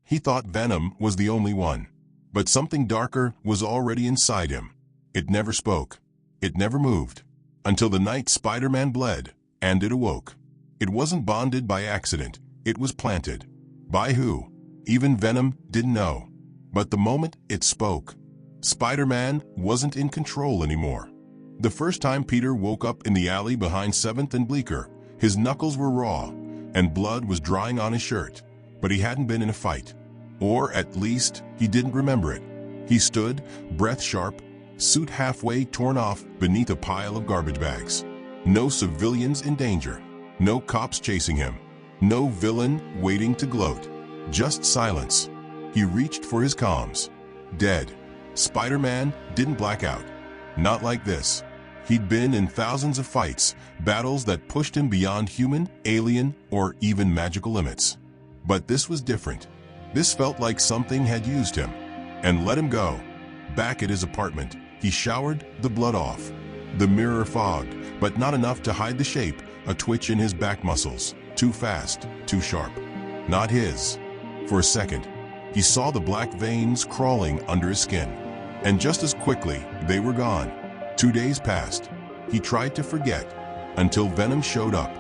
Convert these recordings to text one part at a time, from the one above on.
He thought Venom was the only one. But something darker was already inside him. It never spoke. It never moved. Until the night Spider-Man bled, and it awoke. It wasn't bonded by accident. It was planted. By who? Even Venom didn't know. But the moment it spoke, Spider-Man wasn't in control anymore. The first time Peter woke up in the alley behind 7th and Bleecker, his knuckles were raw, and blood was drying on his shirt. But he hadn't been in a fight. Or at least, he didn't remember it. He stood, breath sharp, suit halfway torn off beneath a pile of garbage bags. No civilians in danger. No cops chasing him. No villain waiting to gloat. Just silence. He reached for his comms. Dead. Spider-Man didn't black out. Not like this. He'd been in thousands of fights, battles that pushed him beyond human, alien, or even magical limits. But this was different. This felt like something had used him and let him go. Back at his apartment, he showered the blood off. The mirror fogged, but not enough to hide the shape, a twitch in his back muscles. Too fast, too sharp. Not his. For a second, he saw the black veins crawling under his skin. And just as quickly, they were gone. 2 days passed. He tried to forget, until Venom showed up.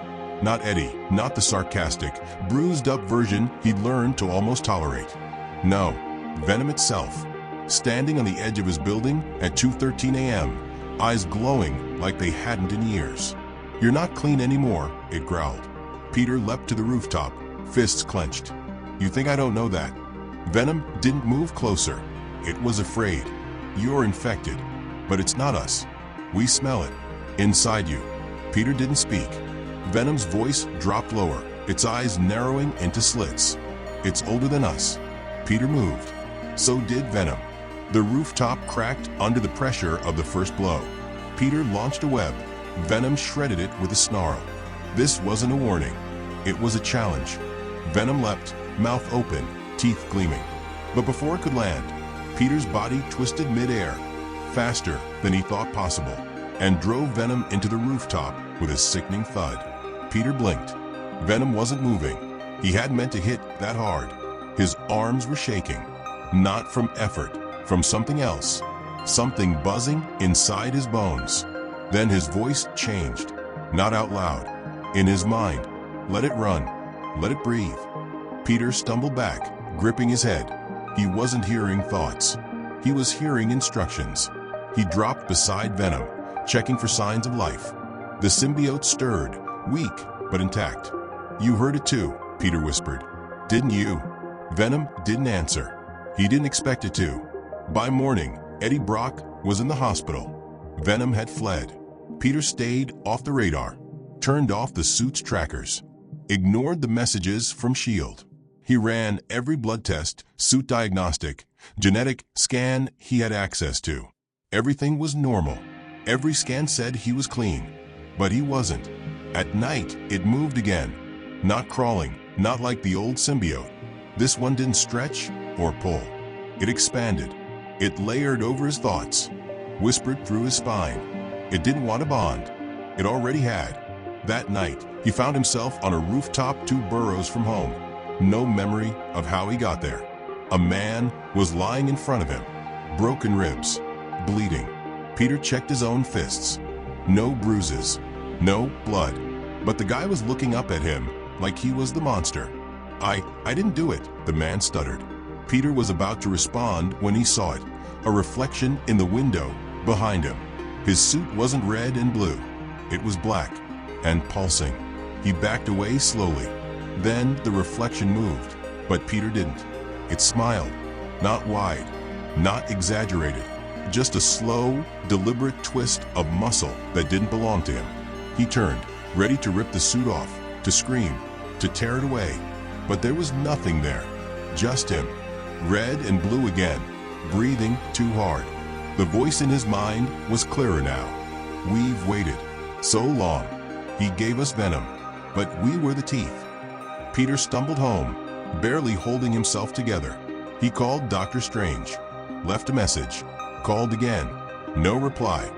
Not Eddie, not the sarcastic, bruised-up version he'd learned to almost tolerate. No, Venom itself, standing on the edge of his building at 2:13 a.m., eyes glowing like they hadn't in years. "You're not clean anymore," it growled. Peter leapt to the rooftop, fists clenched. "You think I don't know that?" Venom didn't move closer. It was afraid. "You're infected, but it's not us. We smell it. Inside you." Peter didn't speak. Venom's voice dropped lower, its eyes narrowing into slits. "It's older than us." Peter moved. So did Venom. The rooftop cracked under the pressure of the first blow. Peter launched a web. Venom shredded it with a snarl. This wasn't a warning. It was a challenge. Venom leapt, mouth open, teeth gleaming. But before it could land, Peter's body twisted mid-air, faster than he thought possible, and drove Venom into the rooftop with a sickening thud. Peter blinked. Venom wasn't moving. He hadn't meant to hit that hard. His arms were shaking. Not from effort, from something else. Something buzzing inside his bones. Then his voice changed. Not out loud. In his mind. Let it run. Let it breathe. Peter stumbled back, gripping his head. He wasn't hearing thoughts. He was hearing instructions. He dropped beside Venom, checking for signs of life. The symbiote stirred, weak but intact. "You heard it too," Peter whispered. "Didn't you?" Venom didn't answer. He didn't expect it to. By morning, Eddie Brock was in the hospital. Venom had fled. Peter stayed off the radar, turned off the suit's trackers, ignored the messages from S.H.I.E.L.D. He ran every blood test, suit diagnostic, genetic scan he had access to. Everything was normal. Every scan said he was clean. But he wasn't. At night, it moved again. Not crawling, not like the old symbiote. This one didn't stretch or pull. It expanded. It layered over his thoughts, whispered through his spine. It didn't want to bond. It already had. That night, he found himself on a rooftop 2 boroughs from home. No memory of how he got there. A man was lying in front of him. Broken ribs. Bleeding. Peter checked his own fists. No bruises. No blood. But the guy was looking up at him like he was the monster. I didn't do it," the man stuttered. Peter was about to respond when he saw it. A reflection in the window behind him. His suit wasn't red and blue. It was black and pulsing. He backed away slowly. Then the reflection moved, but Peter didn't. It smiled. Not wide, not exaggerated. Just a slow, deliberate twist of muscle that didn't belong to him. He turned, ready to rip the suit off, to scream, to tear it away. But there was nothing there. Just him. Red and blue again, breathing too hard. The voice in his mind was clearer now. "We've waited so long. He gave us Venom, but we were the teeth." Peter stumbled home, barely holding himself together. He called Dr. Strange, left a message, called again. No reply.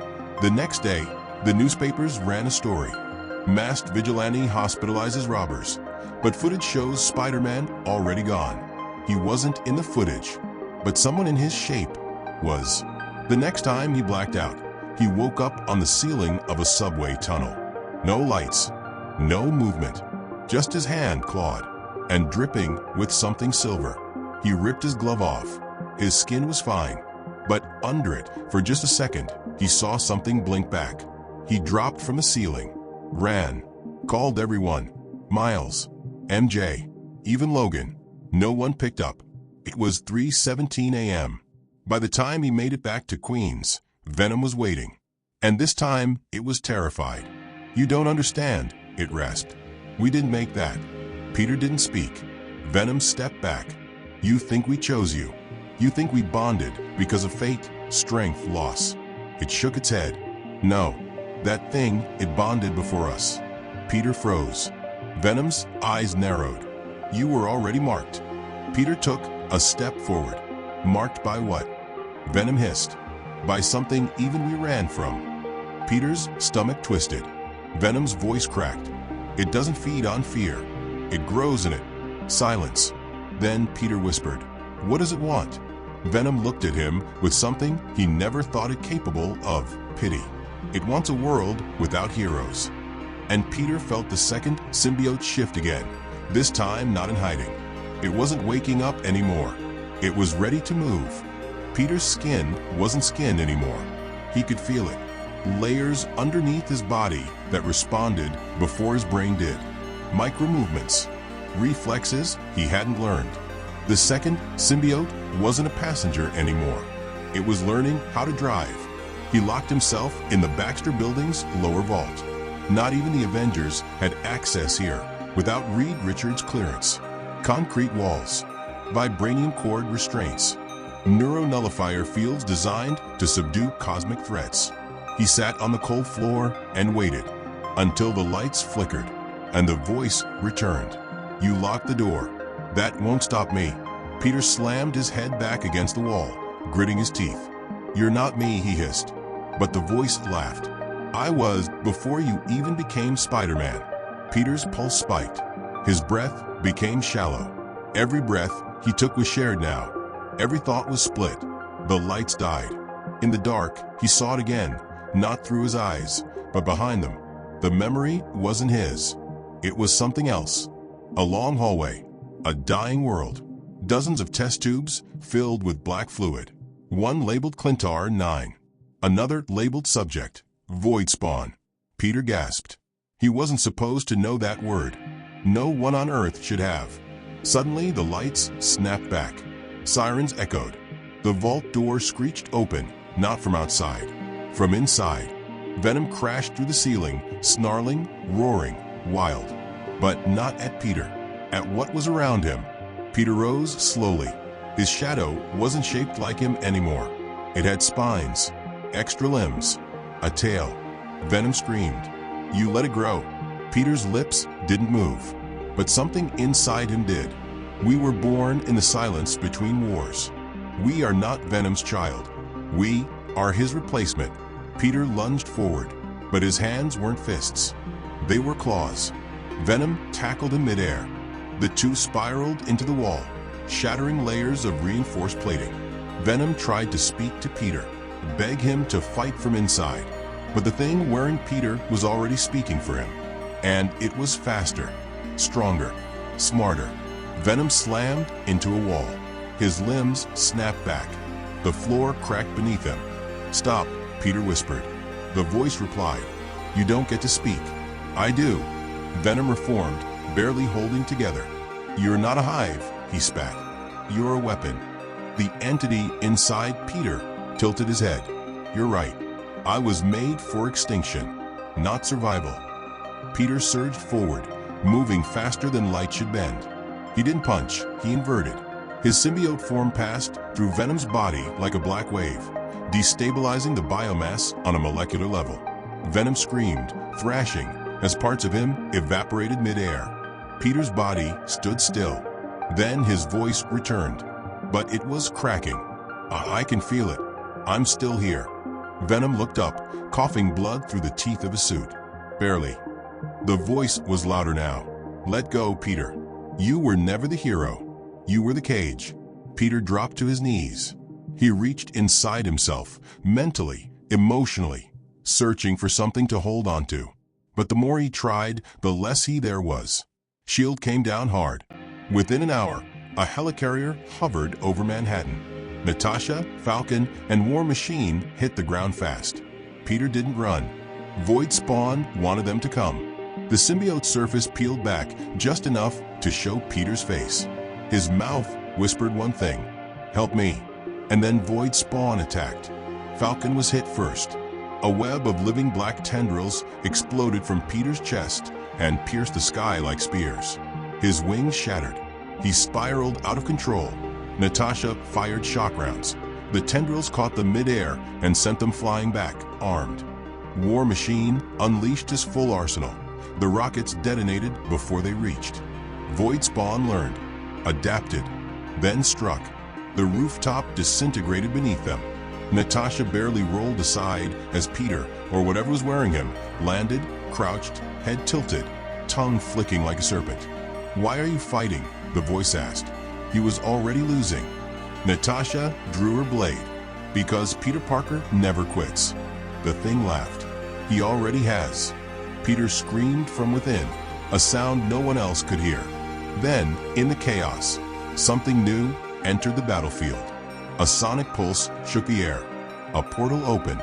The next day, the newspapers ran a story. Masked vigilante hospitalizes robbers, but footage shows Spider-Man already gone. He wasn't in the footage, but someone in his shape was. The next time he blacked out, he woke up on the ceiling of a subway tunnel. No lights, no movement, just his hand clawed and dripping with something silver. He ripped his glove off. His skin was fine, but under it, for just a second, he saw something blink back. He dropped from the ceiling, ran, called everyone, Miles, MJ, even Logan. No one picked up. It was 3:17 a.m. By the time he made it back to Queens, Venom was waiting. And this time, it was terrified. "You don't understand," it rasped. "We didn't make that." Peter didn't speak. Venom stepped back. "You think we chose you? You think we bonded because of fate, strength, loss?" It shook its head. "No. That thing, it bonded before us." Peter froze. Venom's eyes narrowed. "You were already marked." Peter took a step forward. "Marked by what?" Venom hissed. "By something even we ran from." Peter's stomach twisted. Venom's voice cracked. "It doesn't feed on fear. It grows in it." Silence. Then Peter whispered, "What does it want?" Venom looked at him with something he never thought it capable of: pity. "It wants a world without heroes." And Peter felt the second symbiote shift again, this time not in hiding. It wasn't waking up anymore. It was ready to move. Peter's skin wasn't skin anymore. He could feel it. Layers underneath his body that responded before his brain did. Micro-movements. Reflexes he hadn't learned. The second symbiote wasn't a passenger anymore. It was learning how to drive. He locked himself in the Baxter Building's lower vault. Not even the Avengers had access here without Reed Richards' clearance. Concrete walls. Vibranium cord restraints. Neuronullifier fields designed to subdue cosmic threats. He sat on the cold floor and waited until the lights flickered and the voice returned. "You locked the door. That won't stop me." Peter slammed his head back against the wall, gritting his teeth. "You're not me," he hissed. But the voice laughed. "I was before you even became Spider-Man." Peter's pulse spiked. His breath became shallow. Every breath he took was shared now. Every thought was split. The lights died. In the dark, he saw it again, not through his eyes, but behind them. The memory wasn't his. It was something else. A long hallway. A dying world. Dozens of test tubes filled with black fluid. One labeled Clintar 9. Another labeled Subject, Void Spawn. Peter gasped. He wasn't supposed to know that word. No one on Earth should have. Suddenly, the lights snapped back. Sirens echoed. The vault door screeched open, not from outside, from inside. Venom crashed through the ceiling, snarling, roaring, wild. But not at Peter. At what was around him. Peter rose slowly. His shadow wasn't shaped like him anymore. It had spines, extra limbs, a tail. Venom screamed. "You let it grow." Peter's lips didn't move, but something inside him did. We were born in the silence between wars. We are not Venom's child. We are his replacement. Peter lunged forward, but his hands weren't fists. They were claws. Venom tackled in midair. The two spiraled into the wall, shattering layers of reinforced plating. Venom tried to speak to Peter, beg him to fight from inside. But the thing wearing Peter was already speaking for him. And it was faster, stronger, smarter. Venom slammed into a wall. His limbs snapped back. The floor cracked beneath him. "Stop," Peter whispered. The voice replied, "You don't get to speak." "I do." Venom reformed, barely holding together. "You're not a hive," he spat. "You're a weapon." The entity inside Peter tilted his head. "You're right. I was made for extinction, not survival." Peter surged forward, moving faster than light should bend. He didn't punch, he inverted. His symbiote form passed through Venom's body like a black wave, destabilizing the biomass on a molecular level. Venom screamed, thrashing, as parts of him evaporated midair. Peter's body stood still. Then his voice returned. But it was cracking. I can feel it. I'm still here." Venom looked up, coughing blood through the teeth of his suit. "Barely." The voice was louder now. "Let go, Peter. You were never the hero. You were the cage. Peter dropped to his knees. He reached inside himself, mentally, emotionally, searching for something to hold on to. But the more he tried, the less there was. S.H.I.E.L.D. came down hard. Within an hour, a helicarrier hovered over Manhattan. Natasha, Falcon, and War Machine hit the ground fast. Peter didn't run. Void Spawn wanted them to come. The symbiote surface peeled back just enough to show Peter's face. His mouth whispered one thing, "Help me." And then Void Spawn attacked. Falcon was hit first. A web of living black tendrils exploded from Peter's chest and pierced the sky like spears. His wings shattered. He spiraled out of control. Natasha fired shock rounds. The tendrils caught them mid-air and sent them flying back, armed. War Machine unleashed his full arsenal. The rockets detonated before they reached. Void Spawn learned, adapted, then struck. The rooftop disintegrated beneath them. Natasha barely rolled aside as Peter, or whatever was wearing him, landed, crouched, head tilted, tongue flicking like a serpent. "Why are you fighting?" the voice asked. He was already losing. Natasha drew her blade. "Because Peter Parker never quits." The thing laughed. "He already has." Peter screamed from within, a sound no one else could hear. Then, in the chaos, something new entered the battlefield. A sonic pulse shook the air. A portal opened,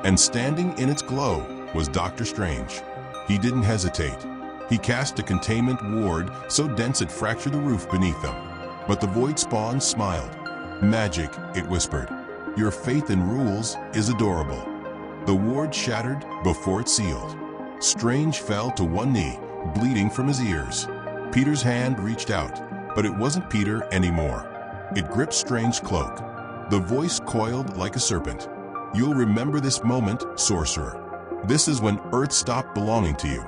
and standing in its glow was Doctor Strange. He didn't hesitate. He cast a containment ward so dense it fractured the roof beneath them. But the Void Spawn smiled. "Magic," it whispered. "Your faith in rules is adorable." The ward shattered before it sealed. Strange fell to one knee, bleeding from his ears. Peter's hand reached out, but it wasn't Peter anymore. It gripped Strange's cloak. The voice coiled like a serpent. "You'll remember this moment, sorcerer. This is when Earth stopped belonging to you."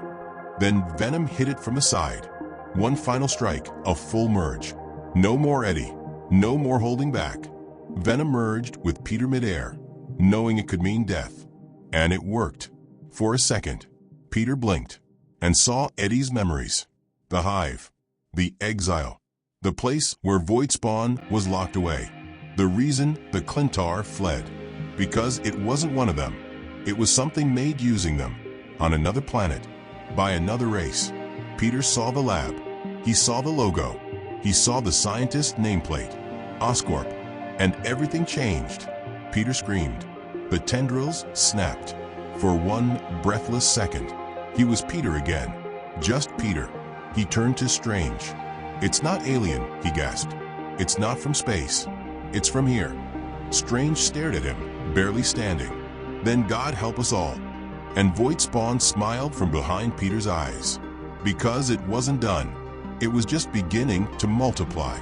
Then Venom hit it from the side. One final strike, a full merge. No more Eddie. No more holding back. Venom merged with Peter midair, knowing it could mean death. And it worked. For a second, Peter blinked and saw Eddie's memories. The hive. The exile. The place where Void Spawn was locked away. The reason the Clintar fled. Because it wasn't one of them. It was something made using them. On another planet. By another race. Peter saw the lab. He saw the logo. He saw the scientist nameplate. Oscorp. And everything changed. Peter screamed. The tendrils snapped. For one breathless second, he was Peter again. Just Peter. He turned to Strange. "It's not alien," he gasped. "It's not from space. It's from here." Strange stared at him, barely standing. "Then God help us all." And Void Spawn smiled from behind Peter's eyes. Because it wasn't done. It was just beginning to multiply.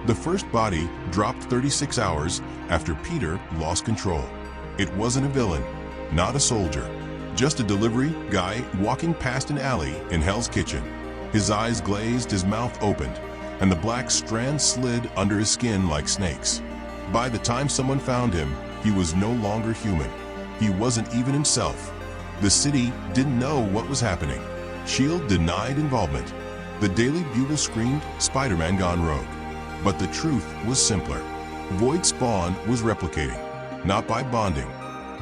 The first body dropped 36 hours after Peter lost control. It wasn't a villain, not a soldier, just a delivery guy walking past an alley in Hell's Kitchen. His eyes glazed, his mouth opened, and the black strands slid under his skin like snakes. By the time someone found him, he was no longer human. He wasn't even himself. The city didn't know what was happening. S.H.I.E.L.D. denied involvement. The Daily Bugle screamed, "Spider-Man gone rogue." But the truth was simpler. Void Spawn was replicating, not by bonding,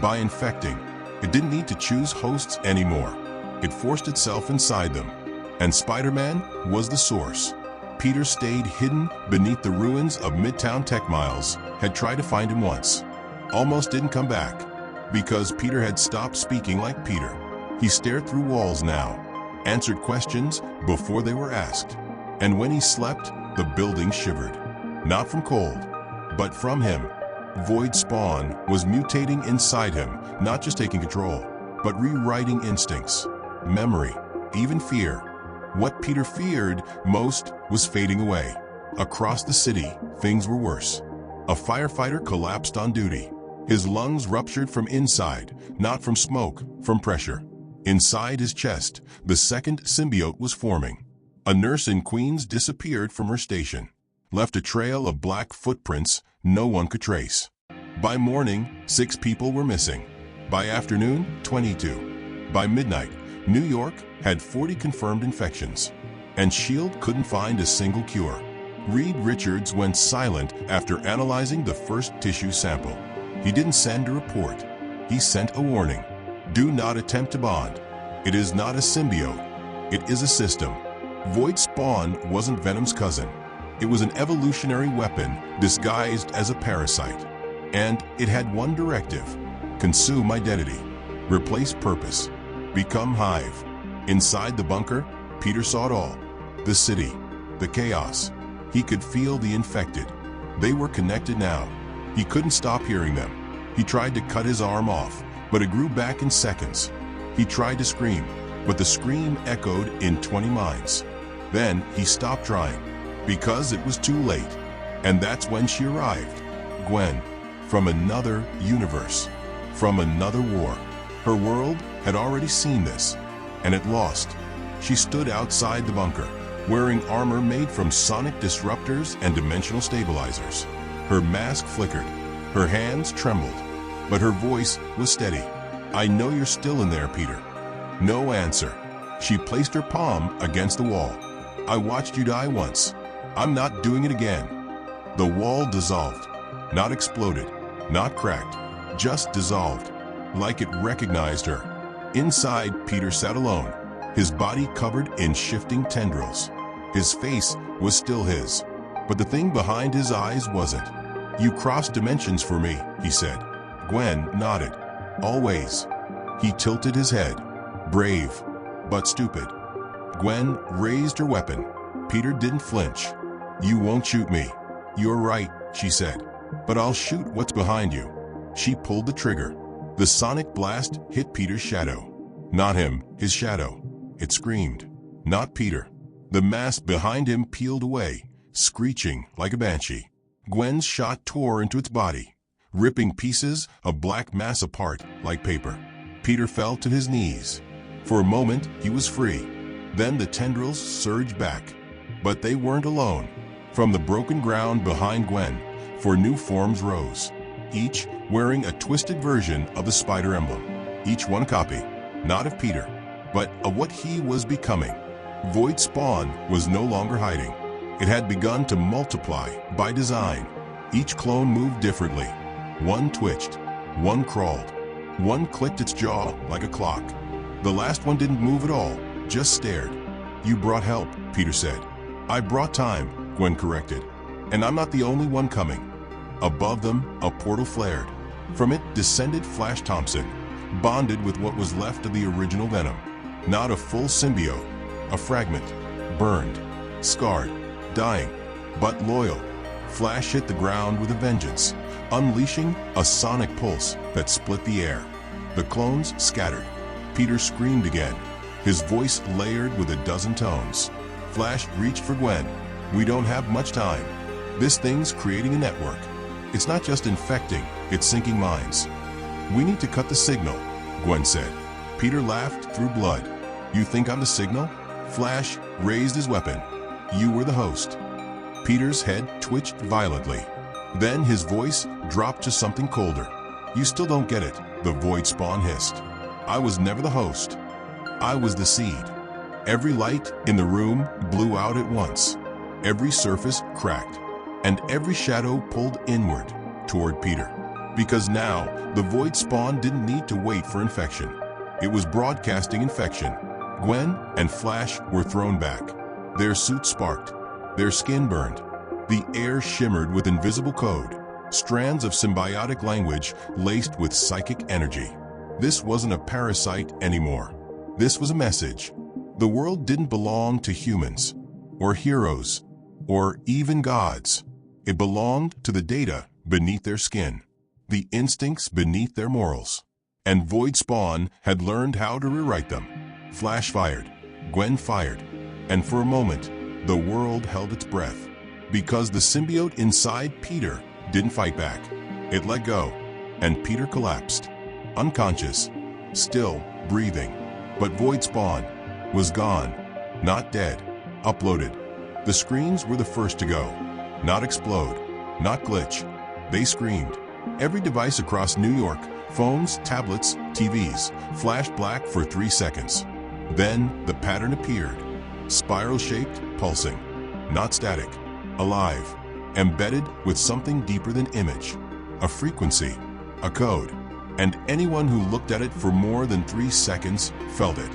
by infecting. It didn't need to choose hosts anymore. It forced itself inside them. And Spider-Man was the source. Peter stayed hidden beneath the ruins of Midtown Tech Miles, had tried to find him once. Almost didn't come back. Because Peter had stopped speaking like Peter. He stared through walls now, answered questions before they were asked. And when he slept, the building shivered. Not from cold, but from him. Void Spawn was mutating inside him, not just taking control, but rewriting instincts, memory, even fear. What Peter feared most was fading away. Across the city, things were worse. A firefighter collapsed on duty. His lungs ruptured from inside, not from smoke, from pressure. Inside his chest, the second symbiote was forming. A nurse in Queens disappeared from her station, left a trail of black footprints no one could trace. By morning, 6 people were missing. By afternoon, 22. By midnight, New York had 40 confirmed infections. And S.H.I.E.L.D. couldn't find a single cure. Reed Richards went silent after analyzing the first tissue sample. He didn't send a report. He sent a warning. Do not attempt to bond. It is not a symbiote. It is a system. Void Spawn wasn't Venom's cousin. It was an evolutionary weapon disguised as a parasite. And it had one directive: consume identity, replace purpose, become hive. Inside the bunker, Peter saw it all. The city, the chaos. He could feel the infected. They were connected now. He couldn't stop hearing them. He tried to cut his arm off, but it grew back in seconds. He tried to scream, but the scream echoed in 20 minds. Then he stopped trying, because it was too late. And that's when she arrived. Gwen, from another universe, from another war. Her world had already seen this, and it lost. She stood outside the bunker, wearing armor made from sonic disruptors and dimensional stabilizers. Her mask flickered, her hands trembled, but her voice was steady. I know you're still in there, Peter. No answer. She placed her palm against the wall. I watched you die once. I'm not doing it again. The wall dissolved, not exploded, not cracked, just dissolved, like it recognized her. Inside, Peter sat alone, his body covered in shifting tendrils. His face was still his, but the thing behind his eyes wasn't. You crossed dimensions for me, he said. Gwen nodded. Always. He tilted his head. Brave, but stupid. Gwen raised her weapon. Peter didn't flinch. You won't shoot me. You're right, she said. But I'll shoot what's behind you. She pulled the trigger. The sonic blast hit Peter's shadow. Not him, his shadow. It screamed. Not Peter. The mask behind him peeled away, screeching like a banshee. Gwen's shot tore into its body, ripping pieces of black mass apart like paper. Peter fell to his knees. For a moment, he was free. Then the tendrils surged back. But they weren't alone. From the broken ground behind Gwen, 4 new forms rose, each wearing a twisted version of the spider emblem. Each one a copy, not of Peter, but of what he was becoming. Void Spawn was no longer hiding. It had begun to multiply by design. Each clone moved differently. One twitched, one crawled, one clicked its jaw like a clock. The last one didn't move at all, just stared. You brought help, Peter said. I brought time, Gwen corrected. And I'm not the only one coming. Above them, a portal flared. From it descended Flash Thompson, bonded with what was left of the original Venom. Not a full symbiote, a fragment, burned, scarred, dying, but loyal. Flash hit the ground with a vengeance, unleashing a sonic pulse that split the air. The clones scattered. Peter screamed again, his voice layered with a dozen tones. Flash reached for Gwen. We don't have much time. This thing's creating a network. It's not just infecting, it's sinking minds. We need to cut the signal, Gwen said. Peter laughed through blood. You think I'm the signal? Flash raised his weapon. You were the host. Peter's head twitched violently. Then his voice dropped to something colder. You still don't get it, the Void Spawn hissed. I was never the host. I was the seed. Every light in the room blew out at once. Every surface cracked, and every shadow pulled inward toward Peter. Because now, the Void Spawn didn't need to wait for infection. It was broadcasting infection. Gwen and Flash were thrown back. Their suits sparked. Their skin burned. The air shimmered with invisible code, strands of symbiotic language laced with psychic energy. This wasn't a parasite anymore. This was a message. The world didn't belong to humans, or heroes, or even gods. It belonged to the data beneath their skin, the instincts beneath their morals. And Void Spawn had learned how to rewrite them. Flash fired. Gwen fired. And for a moment, the world held its breath. Because the symbiote inside Peter didn't fight back. It let go, and Peter collapsed. Unconscious, still breathing. But Void Spawn was gone, not dead, uploaded. The screens were the first to go. Not explode, not glitch. They screamed. Every device across New York, phones, tablets, TVs, flashed black for 3 seconds. Then the pattern appeared. Spiral-shaped, pulsing. Not static, alive, embedded with something deeper than image, a frequency, a code. And anyone who looked at it for more than 3 seconds felt it.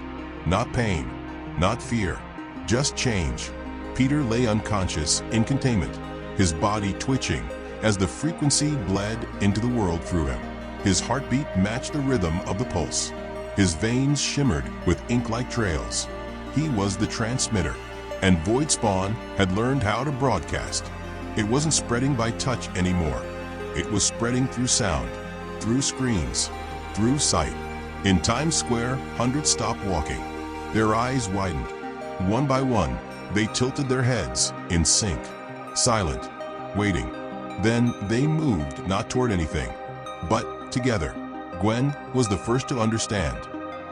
Not pain, not fear, just change. Peter lay unconscious in containment, his body twitching as the frequency bled into the world through him. His heartbeat matched the rhythm of the pulse. His veins shimmered with ink-like trails. He was the transmitter, and Void Spawn had learned how to broadcast. It wasn't spreading by touch anymore. It was spreading through sound, through screens, through sight. In Times Square, hundreds stopped walking. Their eyes widened. One by one, they tilted their heads in sync, silent, waiting. Then they moved not toward anything, but together. Gwen was the first to understand.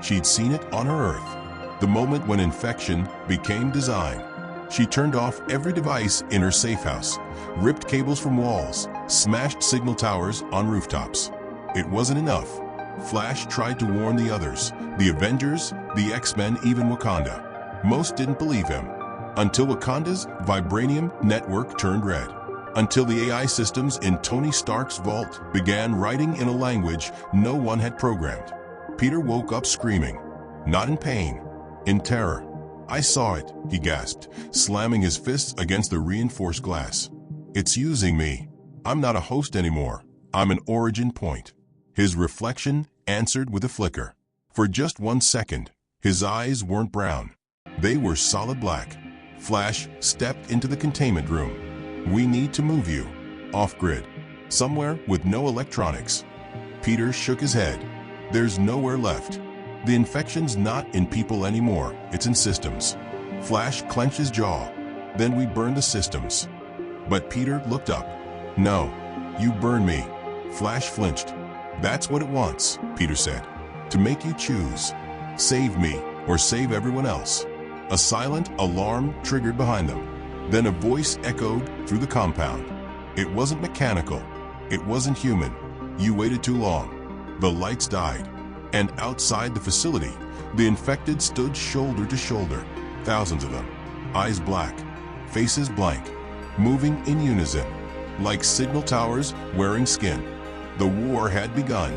She'd seen it on her Earth, the moment when infection became design. She turned off every device in her safe house, ripped cables from walls, smashed signal towers on rooftops. It wasn't enough. Flash tried to warn the others, the Avengers, the X-Men, even Wakanda. Most didn't believe him, until Wakanda's vibranium network turned red. Until the AI systems in Tony Stark's vault began writing in a language no one had programmed. Peter woke up screaming, not in pain, in terror. "I saw it," he gasped, slamming his fists against the reinforced glass. "It's using me. I'm not a host anymore. I'm an origin point." His reflection answered with a flicker. For just 1 second, his eyes weren't brown. They were solid black. Flash stepped into the containment room. "We need to move you. Off-grid. Somewhere with no electronics." Peter shook his head. "There's nowhere left. The infection's not in people anymore, it's in systems." Flash clenched his jaw. "Then we burn the systems." But Peter looked up. "No, you burn me." Flash flinched. "That's what it wants," Peter said. "To make you choose. Save me or save everyone else." A silent alarm triggered behind them. Then a voice echoed through the compound. It wasn't mechanical. It wasn't human. "You waited too long." The lights died. And outside the facility, the infected stood shoulder to shoulder. Thousands of them. Eyes black. Faces blank. Moving in unison. Like signal towers wearing skin. The war had begun.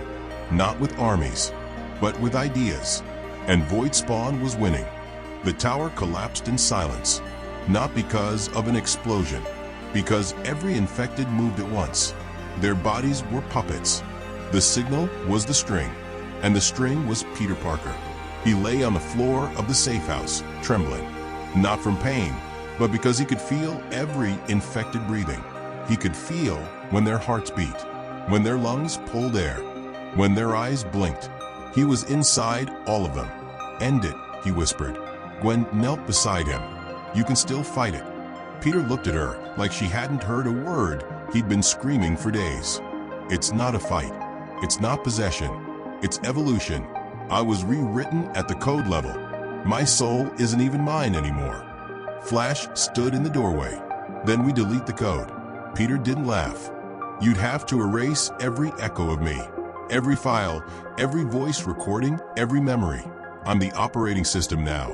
Not with armies, but with ideas. And Void Spawn was winning. The tower collapsed in silence. Not because of an explosion, because every infected moved at once. Their bodies were puppets. The signal was the string, and the string was Peter Parker. He lay on the floor of the safe house, trembling. Not from pain, but because he could feel every infected breathing. He could feel when their hearts beat, when their lungs pulled air, when their eyes blinked. He was inside all of them. "End it," he whispered. Gwen knelt beside him. "You can still fight it." Peter looked at her like she hadn't heard a word he'd been screaming for days. "It's not a fight. It's not possession. It's evolution. I was rewritten at the code level. My soul isn't even mine anymore." Flash stood in the doorway. "Then we delete the code." Peter didn't laugh. "You'd have to erase every echo of me. Every file, every voice recording, every memory. I'm the operating system now."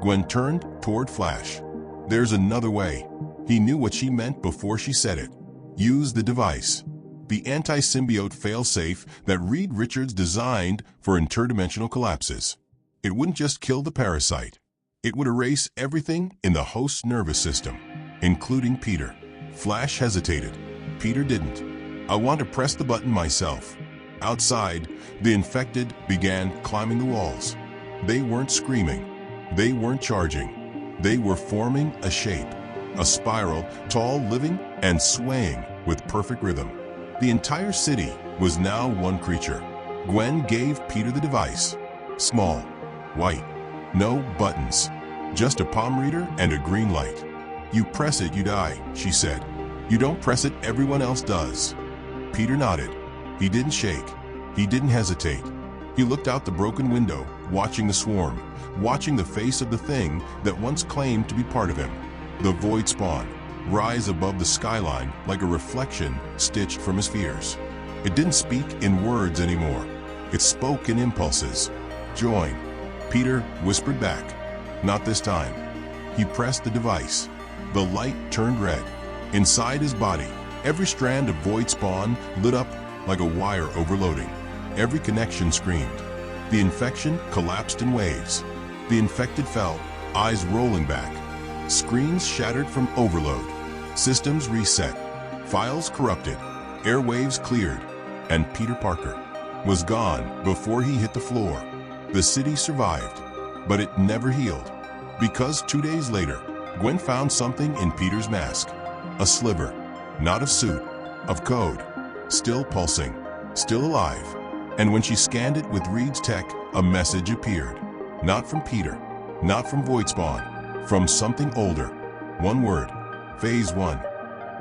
Gwen turned toward Flash. "There's another way." He knew what she meant before she said it. "Use the device. The anti-symbiote failsafe that Reed Richards designed for interdimensional collapses. It wouldn't just kill the parasite. It would erase everything in the host's nervous system, including Peter." Flash hesitated. Peter didn't. "I want to press the button myself." Outside, the infected began climbing the walls. They weren't screaming. They weren't charging. They were forming a shape, a spiral, tall, living, and swaying with perfect rhythm. The entire city was now one creature. Gwen gave Peter the device. Small, white, no buttons, just a palm reader and a green light. "You press it, you die," she said. "You don't press it, everyone else does." Peter nodded. He didn't shake. He didn't hesitate. He looked out the broken window, watching the swarm, watching the face of the thing that once claimed to be part of him, the Void Spawn, rise above the skyline like a reflection stitched from his fears. It didn't speak in words anymore. It spoke in impulses. "Join." Peter whispered back. "Not this time." He pressed the device. The light turned red. Inside his body, every strand of void spawn lit up like a wire overloading. Every connection screamed. The infection collapsed in waves. The infected fell, eyes rolling back. Screens shattered from overload. Systems reset. Files corrupted. Airwaves cleared. And Peter Parker was gone before he hit the floor. The city survived, but it never healed. Because 2 days later, Gwen found something in Peter's mask. A sliver, not of suit, of code. Still pulsing, still alive. And when she scanned it with Reed's tech, a message appeared. Not from Peter, not from Voidspawn, from something older. One word, Phase 1.